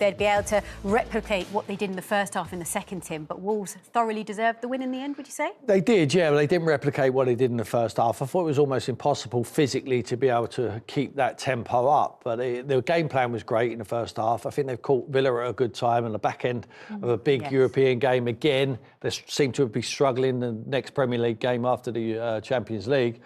they'd be able to replicate what they did in the first half in the second, Tim. But Wolves thoroughly deserved the win in the end, would you say? They did, yeah. But they didn't replicate what they did in the first half. I thought it was almost impossible physically to be able to keep that tempo up. But the game plan was great in the first half. I think they've caught Villa at a good time on the back end of a big European game again. They seem to be struggling the next Premier League game after the Champions League.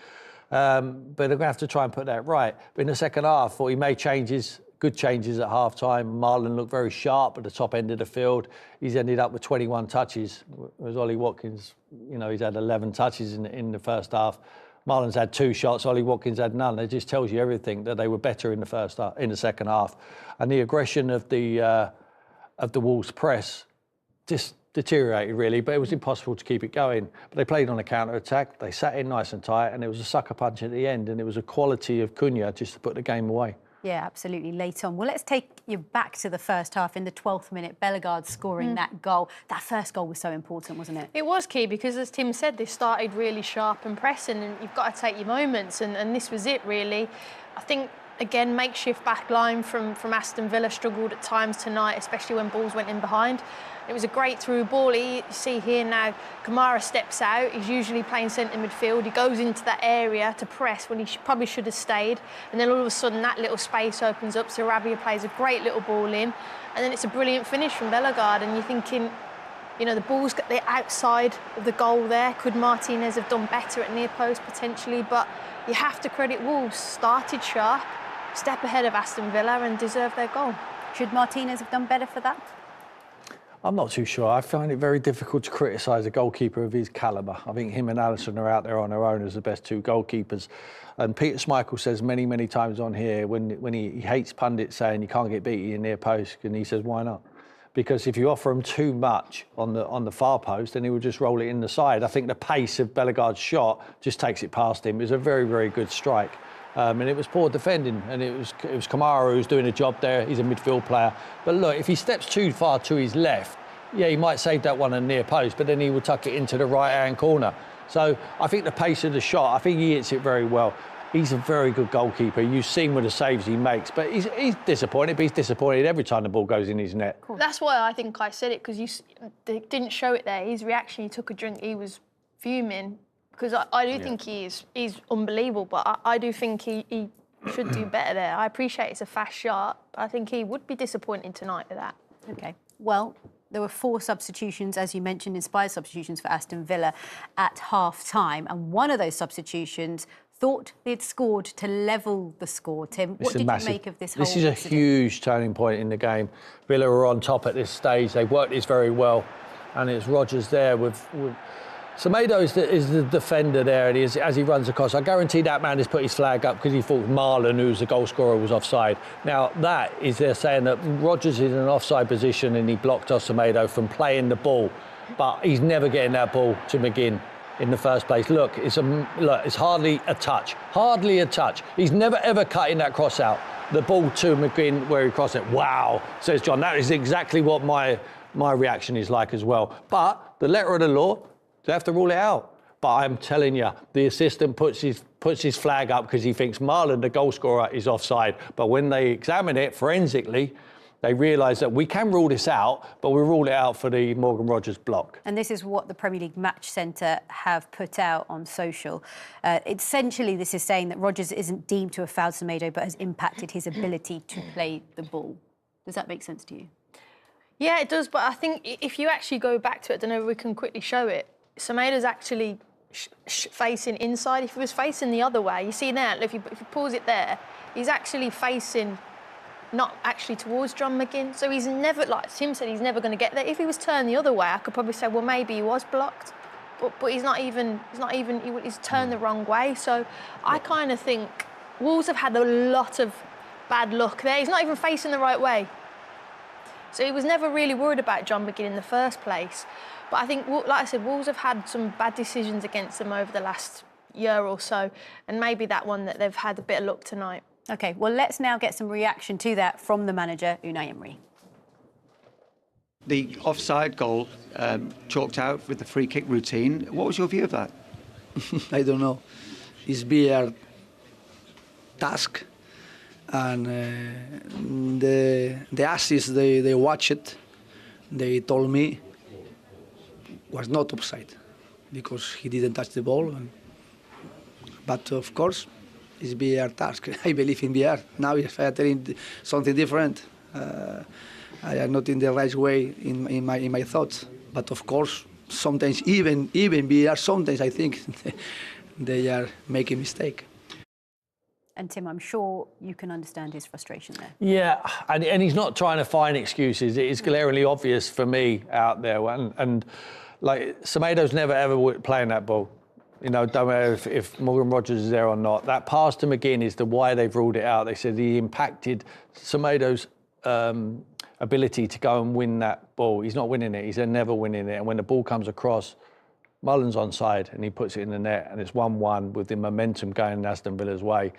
But they're going to have to try and put that right. But in the second half, I thought he made changes. Good changes at half-time. Marlon looked very sharp at the top end of the field. He's ended up with 21 touches, whereas Ollie Watkins, you know, he's had 11 touches in the first half. Marlon's had 2 shots, Ollie Watkins had none. It just tells you everything, that they were better in the second half. And the aggression of the Wolves press just deteriorated, really, but it was impossible to keep it going. But they played on a counter-attack. They sat in nice and tight, and it was a sucker punch at the end, and it was a quality of Cunha just to put the game away. Yeah, absolutely, late on. Well, let's take you back to the first half. In the 12th minute, Bellegarde scoring that goal. That first goal was so important, wasn't it? It was key because, as Tim said, they started really sharp and pressing, and you've got to take your moments, and this was it, really. I think, again, makeshift back line from Aston Villa struggled at times tonight, especially when balls went in behind. It was a great through ball. You see here now, Kamara steps out. He's usually playing centre midfield. He goes into that area to press when he probably should have stayed. And then all of a sudden, that little space opens up. Sarabia plays a great little ball in. And then it's a brilliant finish from Bellegarde. And you're thinking, you know, the ball's got the outside of the goal there. Could Martinez have done better at near post potentially? But you have to credit Wolves. Started sharp, step ahead of Aston Villa and deserved their goal. Should Martinez have done better for that? I'm not too sure. I find it very difficult to criticise a goalkeeper of his calibre. I think him and Alisson are out there on their own as the best 2 goalkeepers. And Peter Schmeichel says many, many times on here when he hates pundits saying you can't get beaten in near post, and he says, why not? Because if you offer him too much on the far post, then he will just roll it in the side. I think the pace of Bellegarde's shot just takes it past him. It was a very, very good strike. And it was poor defending, and it was Kamara who's doing a job there. He's a midfield player. But look, if he steps too far to his left, yeah, he might save that one in near post, but then he would tuck it into the right-hand corner. So I think the pace of the shot, I think he hits it very well. He's a very good goalkeeper. You've seen with the saves he makes, but he's disappointed, but he's disappointed every time the ball goes in his net. Cool. That's why I think I said it, because they didn't show it there. His reaction, he took a drink, he was fuming. Because I do think he's unbelievable, but I do think he should do better there. I appreciate it's a fast shot, but I think he would be disappointed tonight with that. OK, well, there were 4 substitutions, as you mentioned, inspired substitutions for Aston Villa at half-time, and one of those substitutions thought they'd scored to level the score. Tim, what did you make of this whole This is a huge turning point in the game. Villa are on top at this stage. They worked this very well, and it's Rodgers there with Semedo is the defender there, and as he runs across, I guarantee that man has put his flag up because he thought Marlon, who's the goal scorer, was offside. Now, that is they're saying that Rodgers is in an offside position and he blocked off Semedo from playing the ball, but he's never getting that ball to McGinn in the first place. Look, it's hardly a touch. Hardly a touch. He's never, ever cutting that cross out. The ball to McGinn where he crossed it. Wow, says John. That is exactly what my reaction is like as well. But the letter of the law, they have to rule it out. But I'm telling you, the assistant puts his flag up because he thinks Marlon, the goal scorer, is offside. But when they examine it forensically, they realise that we can rule this out, but we rule it out for the Morgan Rodgers block. And this is what the Premier League Match Centre have put out on social. Essentially, this is saying that Rodgers isn't deemed to have fouled Semedo, but has impacted his ability to play the ball. Does that make sense to you? Yeah, it does. But I think if you actually go back to it, I don't know if we can quickly show it. Semedo's actually facing inside. If he was facing the other way, you see there, if you pause it there, he's actually facing not actually towards John McGinn. So he's never, like Tim said, he's never going to get there. If he was turned the other way, I could probably say, well, maybe he was blocked. But he's turned the wrong way. So I kind of think Wolves have had a lot of bad luck there. He's not even facing the right way. So he was never really worried about John McGinn in the first place. But I think, like I said, Wolves have had some bad decisions against them over the last year or so, and maybe that one that they've had a bit of luck tonight. OK, well, let's now get some reaction to that from the manager, Unai Emery. The offside goal chalked out with the free kick routine. What was your view of that? I don't know. It's their task. And the assist they watched it, they told me was not offside because he didn't touch the ball. But of course, it's VAR task. I believe in VAR. Now if I are telling something different, I am not in the right way in my thoughts. But of course, sometimes even VAR, sometimes I think they are making mistake. And Tim, I'm sure you can understand his frustration there. Yeah, and he's not trying to find excuses. It is glaringly obvious for me out there. And like, Semedo's never ever playing that ball. You know, don't matter if Morgan Rogers is there or not. That pass to McGinn is the why they've ruled it out. They said he impacted Semedo's ability to go and win that ball. He's not winning it. He's never winning it. And when the ball comes across, Mullen's onside and he puts it in the net and it's 1-1 with the momentum going in Aston Villa's way.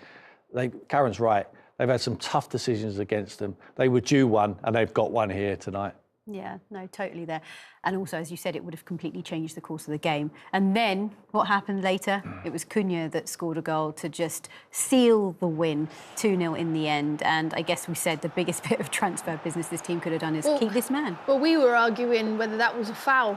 Karen's right. They've had some tough decisions against them. They were due one and they've got one here tonight. Yeah, no, totally there. And also, as you said, it would have completely changed the course of the game. And then what happened later? It was Cunha that scored a goal to just seal the win, 2-0 in the end. And I guess we said the biggest bit of transfer business this team could have done is keep this man. Well, we were arguing whether that was a foul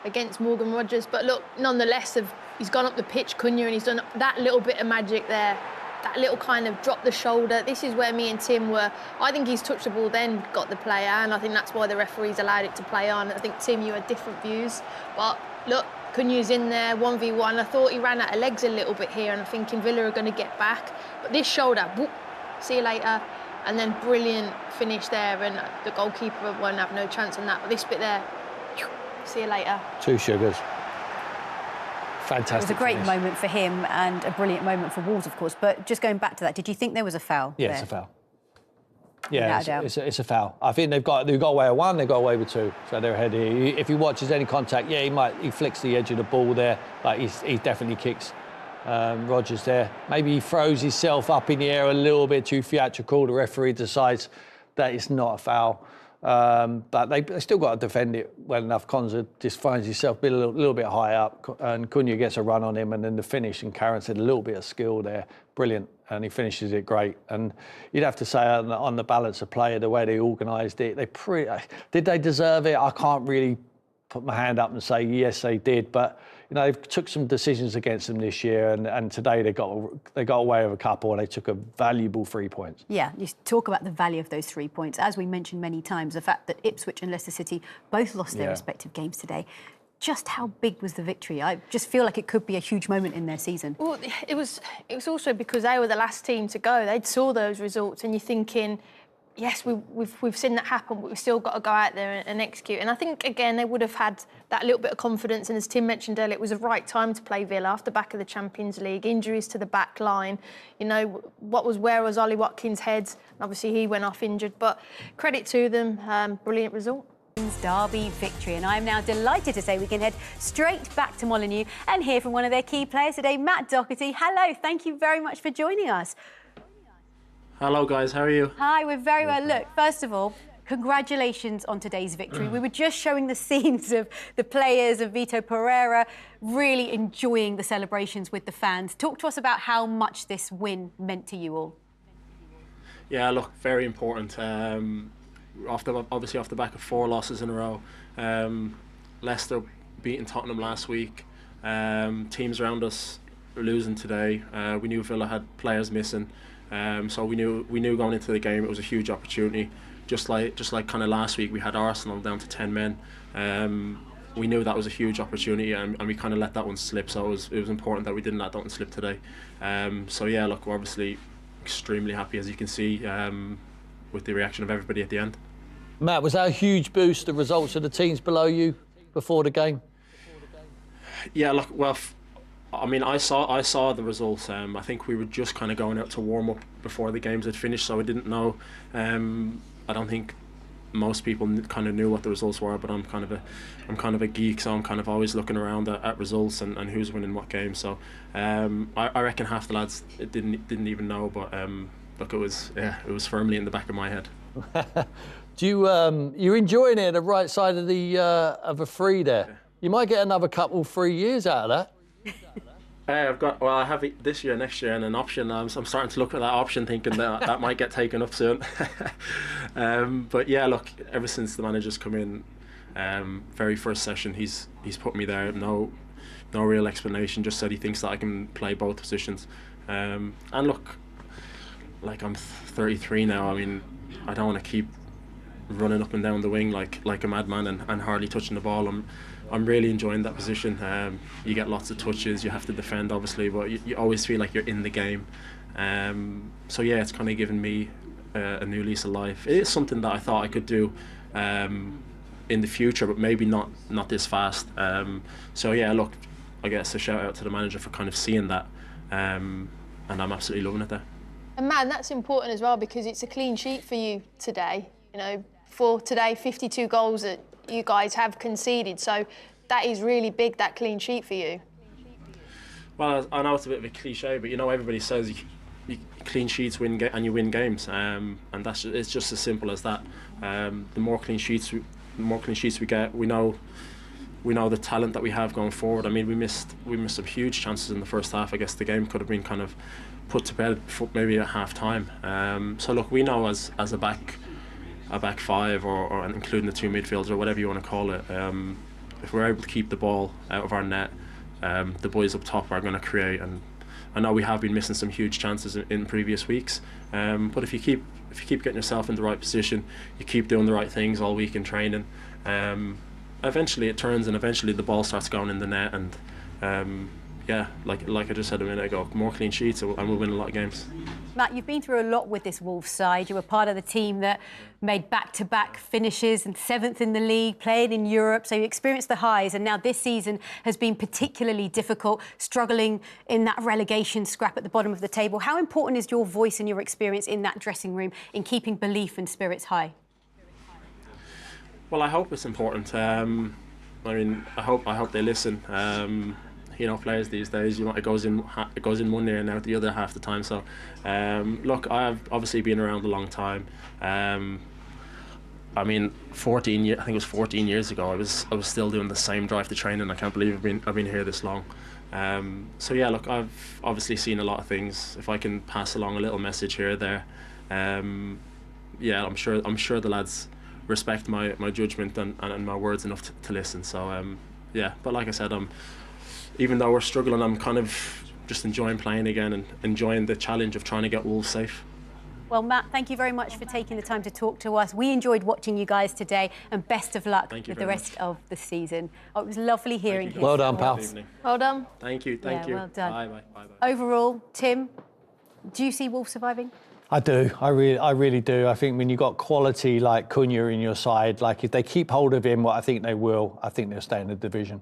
against Morgan Rogers. But look, nonetheless, he's gone up the pitch, Cunha, and he's done that little bit of magic there. That little kind of drop the shoulder. This is where me and Tim were. I think he's touched the ball, then got the player, and I think that's why the referees allowed it to play on. I think, Tim, you had different views. But look, Cunha's in there, 1v1. I thought he ran out of legs a little bit here, and I'm thinking Villa are going to get back. But this shoulder, whoop, see you later. And then brilliant finish there, and the goalkeeper won't have no chance on that. But this bit there, see you later. Two sugars. Fantastic. It was a great finish. moment for him and a brilliant moment for Wolves, of course. But just going back to that, did you think there was a foul? Yeah, there? it's a foul. Yeah, it's a foul. I think they've got away with one, they've got away with two, so they're ahead here. If he watches any contact, yeah, he flicks the edge of the ball there, like he definitely kicks Rogers there. Maybe he throws himself up in the air a little bit too theatrical. The referee decides that it's not a foul. But they still got to defend it well enough. Konza just finds himself a little bit high up, and Cunha gets a run on him, and then the finish. And Karen said a little bit of skill there, brilliant, and he finishes it great. And you'd have to say on the balance of play, the way they organised it, did they deserve it? I can't really put my hand up and say yes, they did, but. You know, they've took some decisions against them this year, and today they got away with a couple, and they took a valuable 3 points. Yeah, you talk about the value of those 3 points. As we mentioned many times, the fact that Ipswich and Leicester City both lost their respective games today. Just how big was the victory? I just feel like it could be a huge moment in their season. Well, it was also because they were the last team to go. They'd saw those results, and you're thinking, yes, we've seen that happen, but we've still got to go out there and execute. And I think, again, they would have had that little bit of confidence. And as Tim mentioned earlier, it was the right time to play Villa off the back of the Champions League, injuries to the back line. You know, where was Ollie Watkins' head? Obviously, he went off injured. But credit to them, brilliant result. Derby victory, and I'm now delighted to say we can head straight back to Molineux and hear from one of their key players today, Matt Doherty. Hello, thank you very much for joining us. Hello guys, how are you? Hi, we're very well. Look, first of all, congratulations on today's victory. We were just showing the scenes of the players of Vitor Pereira really enjoying the celebrations with the fans. Talk to us about how much this win meant to you all. Yeah, look, very important. Obviously off the back of 4 losses in a row. Leicester beating Tottenham last week. Teams around us were losing today. We knew Villa had players missing. So we knew going into the game it was a huge opportunity. Just like kind of last week we had Arsenal down to 10 men. We knew that was a huge opportunity, and we kind of let that one slip. So it was important that we didn't let that one slip today. So yeah, look, we're obviously extremely happy, as you can see, with the reaction of everybody at the end. Matt, was that a huge boost, the results of the teams below you before the game? Yeah, look, well, I mean, I saw the results. I think we were just kind of going out to warm up before the games had finished, so I didn't know. I don't think most people kind of knew what the results were, but I'm kind of a geek, so I'm kind of always looking around at results and who's winning what game. So I reckon half the lads didn't even know, but look, it was firmly in the back of my head. You're enjoying it at the right side of the of a free there. You might get another couple 3 years out of that. I have it this year, next year, and an option. So I'm starting to look at that option, thinking that that might get taken up soon. But yeah, look, ever since the manager's come in, very first session, he's put me there. No real explanation. Just said he thinks that I can play both positions. And look, like I'm 33 now. I mean, I don't want to keep running up and down the wing like a madman and hardly touching the ball. I'm really enjoying that position. You get lots of touches, you have to defend obviously, but you always feel like you're in the game. So yeah, it's kind of given me a new lease of life. It is something that I thought I could do in the future, but maybe not this fast. So yeah, look, I guess a shout out to the manager for kind of seeing that, and I'm absolutely loving it there. And Matt, that's important as well because it's a clean sheet for you today. You know, for today, 52 goals that you guys have conceded. So that is really big, that clean sheet for you. Well, I know it's a bit of a cliche, but you know, everybody says you clean sheets win and you win games, and it's just as simple as that. The more clean sheets we get, we know the talent that we have going forward. I mean, we missed some huge chances in the first half. I guess the game could have been kind of put to bed for maybe at half time. So look, we know as a back five or including the two midfielders or whatever you want to call it, if we're able to keep the ball out of our net, the boys up top are going to create. And I know we have been missing some huge chances in previous weeks, but if you keep getting yourself in the right position, you keep doing the right things all week in training, eventually it turns and eventually the ball starts going in the net. And yeah, like I just said a minute ago, more clean sheets and we'll win a lot of games. Matt, you've been through a lot with this Wolves side. You were part of the team that made back-to-back finishes and 7th in the league, played in Europe, so you experienced the highs, and now this season has been particularly difficult, struggling in that relegation scrap at the bottom of the table. How important is your voice and your experience in that dressing room in keeping belief and spirits high? Well, I hope it's important. I mean, I hope they listen. You know, players these days, it goes in one ear and out the other half the time. So, look, I've obviously been around a long time. I mean, 14 years. I think it was 14 years ago. I was still doing the same drive to training. I can't believe I've been here this long. So yeah, look, I've obviously seen a lot of things. If I can pass along a little message here or there, yeah, I'm sure the lads respect my judgment and my words enough to listen. So yeah, but like I said, even though we're struggling, I'm kind of just enjoying playing again and enjoying the challenge of trying to get Wolves safe. Well, Matt, thank you very much for taking the time to talk to us. We enjoyed watching you guys today, and best of luck with the rest of the season. Oh, it was lovely hearing you. Well done, pal. Well done. Thank you. Well done. Bye. Overall, Tim, do you see Wolves surviving? I do. I really do. I think when you've got quality like Cunha in your side, like if they keep hold of him, what I think they will, I think they'll stay in the division.